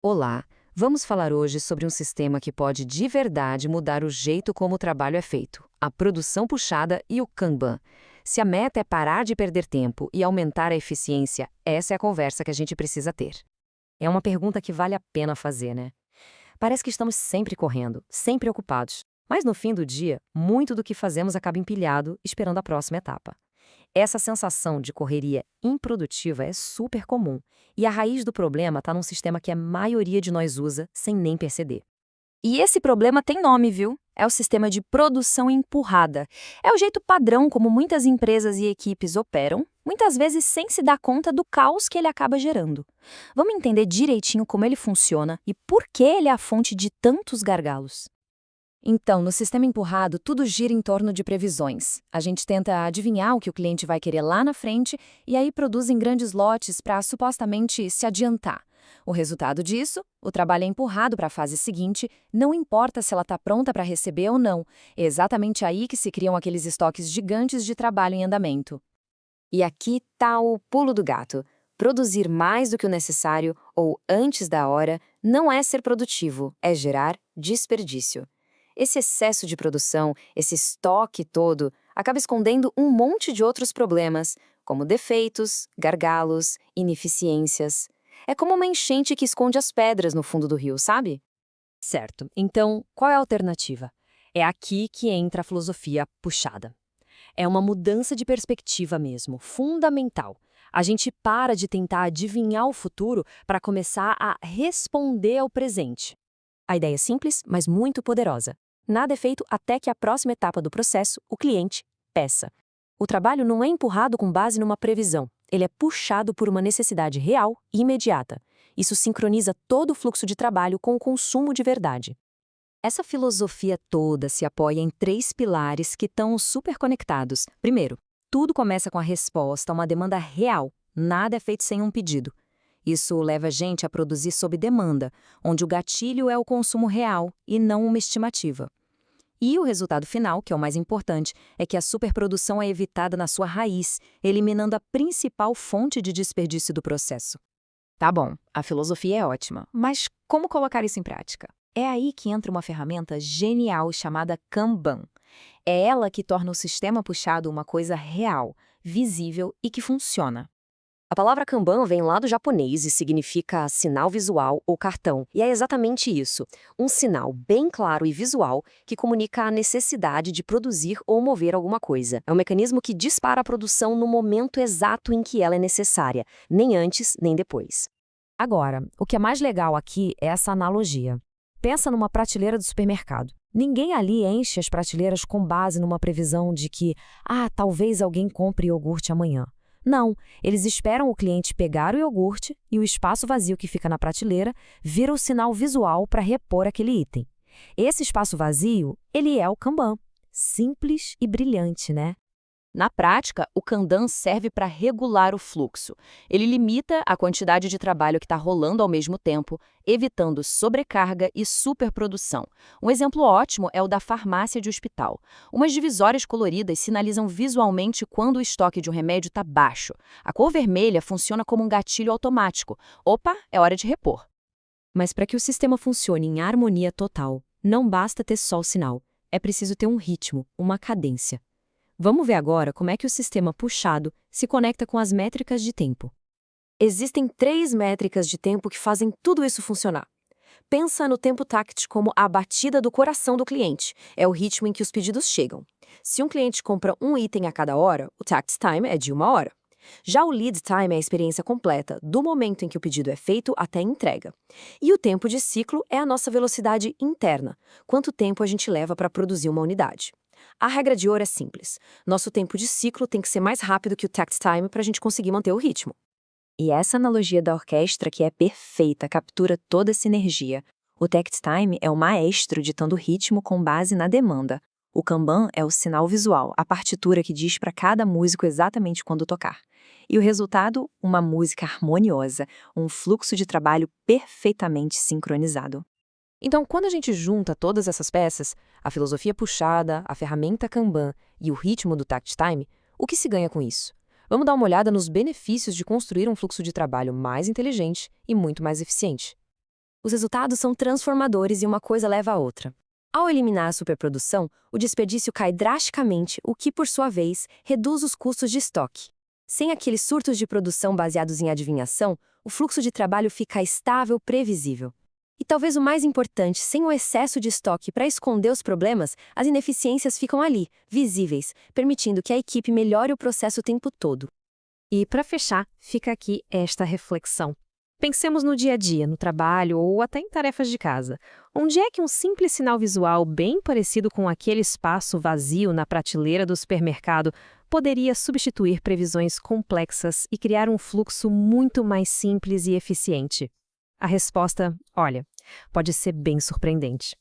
Olá, vamos falar hoje sobre um sistema que pode de verdade mudar o jeito como o trabalho é feito, a produção puxada e o Kanban. Se a meta é parar de perder tempo e aumentar a eficiência, essa é a conversa que a gente precisa ter. É uma pergunta que vale a pena fazer, né? Parece que estamos sempre correndo, sempre ocupados. Mas no fim do dia, muito do que fazemos acaba empilhado, esperando a próxima etapa. Essa sensação de correria improdutiva é super comum, e a raiz do problema está num sistema que a maioria de nós usa sem nem perceber. E esse problema tem nome, viu? É o sistema de produção empurrada. É o jeito padrão como muitas empresas e equipes operam, muitas vezes sem se dar conta do caos que ele acaba gerando. Vamos entender direitinho como ele funciona e por que ele é a fonte de tantos gargalos. Então, no sistema empurrado, tudo gira em torno de previsões. A gente tenta adivinhar o que o cliente vai querer lá na frente e aí produz em grandes lotes para supostamente se adiantar. O resultado disso, o trabalho é empurrado para a fase seguinte, não importa se ela está pronta para receber ou não. É exatamente aí que se criam aqueles estoques gigantes de trabalho em andamento. E aqui está o pulo do gato. Produzir mais do que o necessário ou antes da hora não é ser produtivo, é gerar desperdício. Esse excesso de produção, esse estoque todo, acaba escondendo um monte de outros problemas, como defeitos, gargalos, ineficiências. É como uma enchente que esconde as pedras no fundo do rio, sabe? Certo. Então, qual é a alternativa? É aqui que entra a filosofia puxada. É uma mudança de perspectiva mesmo, fundamental. A gente para de tentar adivinhar o futuro para começar a responder ao presente. A ideia é simples, mas muito poderosa. Nada é feito até que a próxima etapa do processo, o cliente, peça. O trabalho não é empurrado com base numa previsão. Ele é puxado por uma necessidade real e imediata. Isso sincroniza todo o fluxo de trabalho com o consumo de verdade. Essa filosofia toda se apoia em três pilares que estão super conectados. Primeiro, tudo começa com a resposta a uma demanda real. Nada é feito sem um pedido. Isso leva a gente a produzir sob demanda, onde o gatilho é o consumo real e não uma estimativa. E o resultado final, que é o mais importante, é que a superprodução é evitada na sua raiz, eliminando a principal fonte de desperdício do processo. Tá bom, a filosofia é ótima, mas como colocar isso em prática? É aí que entra uma ferramenta genial chamada Kanban. É ela que torna o sistema puxado uma coisa real, visível e que funciona. A palavra Kanban vem lá do japonês e significa sinal visual ou cartão. E é exatamente isso, um sinal bem claro e visual que comunica a necessidade de produzir ou mover alguma coisa. É um mecanismo que dispara a produção no momento exato em que ela é necessária, nem antes nem depois. Agora, o que é mais legal aqui é essa analogia. Pensa numa prateleira do supermercado. Ninguém ali enche as prateleiras com base numa previsão de que, talvez alguém compre iogurte amanhã. Não, eles esperam o cliente pegar o iogurte e o espaço vazio que fica na prateleira vira o sinal visual para repor aquele item. Esse espaço vazio, ele é o Kanban. Simples e brilhante, né? Na prática, o Kanban serve para regular o fluxo. Ele limita a quantidade de trabalho que está rolando ao mesmo tempo, evitando sobrecarga e superprodução. Um exemplo ótimo é o da farmácia de hospital. Umas divisórias coloridas sinalizam visualmente quando o estoque de um remédio está baixo. A cor vermelha funciona como um gatilho automático. Opa, é hora de repor. Mas para que o sistema funcione em harmonia total, não basta ter só o sinal. É preciso ter um ritmo, uma cadência. Vamos ver agora como é que o sistema puxado se conecta com as métricas de tempo. Existem 3 métricas de tempo que fazem tudo isso funcionar. Pensa no tempo TACT como a batida do coração do cliente. É o ritmo em que os pedidos chegam. Se um cliente compra um item a cada hora, o TACT time é de 1 hora. Já o lead time é a experiência completa, do momento em que o pedido é feito até a entrega. E o tempo de ciclo é a nossa velocidade interna, quanto tempo a gente leva para produzir uma unidade. A regra de ouro é simples. Nosso tempo de ciclo tem que ser mais rápido que o takt time para a gente conseguir manter o ritmo. E essa analogia da orquestra que é perfeita, captura toda essa energia. O takt time é o maestro ditando o ritmo com base na demanda. O Kanban é o sinal visual, a partitura que diz para cada músico exatamente quando tocar. E o resultado? Uma música harmoniosa, um fluxo de trabalho perfeitamente sincronizado. Então, quando a gente junta todas essas peças, a filosofia puxada, a ferramenta Kanban e o ritmo do Takt Time, o que se ganha com isso? Vamos dar uma olhada nos benefícios de construir um fluxo de trabalho mais inteligente e muito mais eficiente. Os resultados são transformadores e uma coisa leva a outra. Ao eliminar a superprodução, o desperdício cai drasticamente, o que, por sua vez, reduz os custos de estoque. Sem aqueles surtos de produção baseados em adivinhação, o fluxo de trabalho fica estável, previsível. E talvez o mais importante, sem o excesso de estoque para esconder os problemas, as ineficiências ficam ali, visíveis, permitindo que a equipe melhore o processo o tempo todo. E, para fechar, fica aqui esta reflexão. Pensemos no dia a dia, no trabalho ou até em tarefas de casa. Onde é que um simples sinal visual bem parecido com aquele espaço vazio na prateleira do supermercado poderia substituir previsões complexas e criar um fluxo muito mais simples e eficiente? A resposta, olha, pode ser bem surpreendente.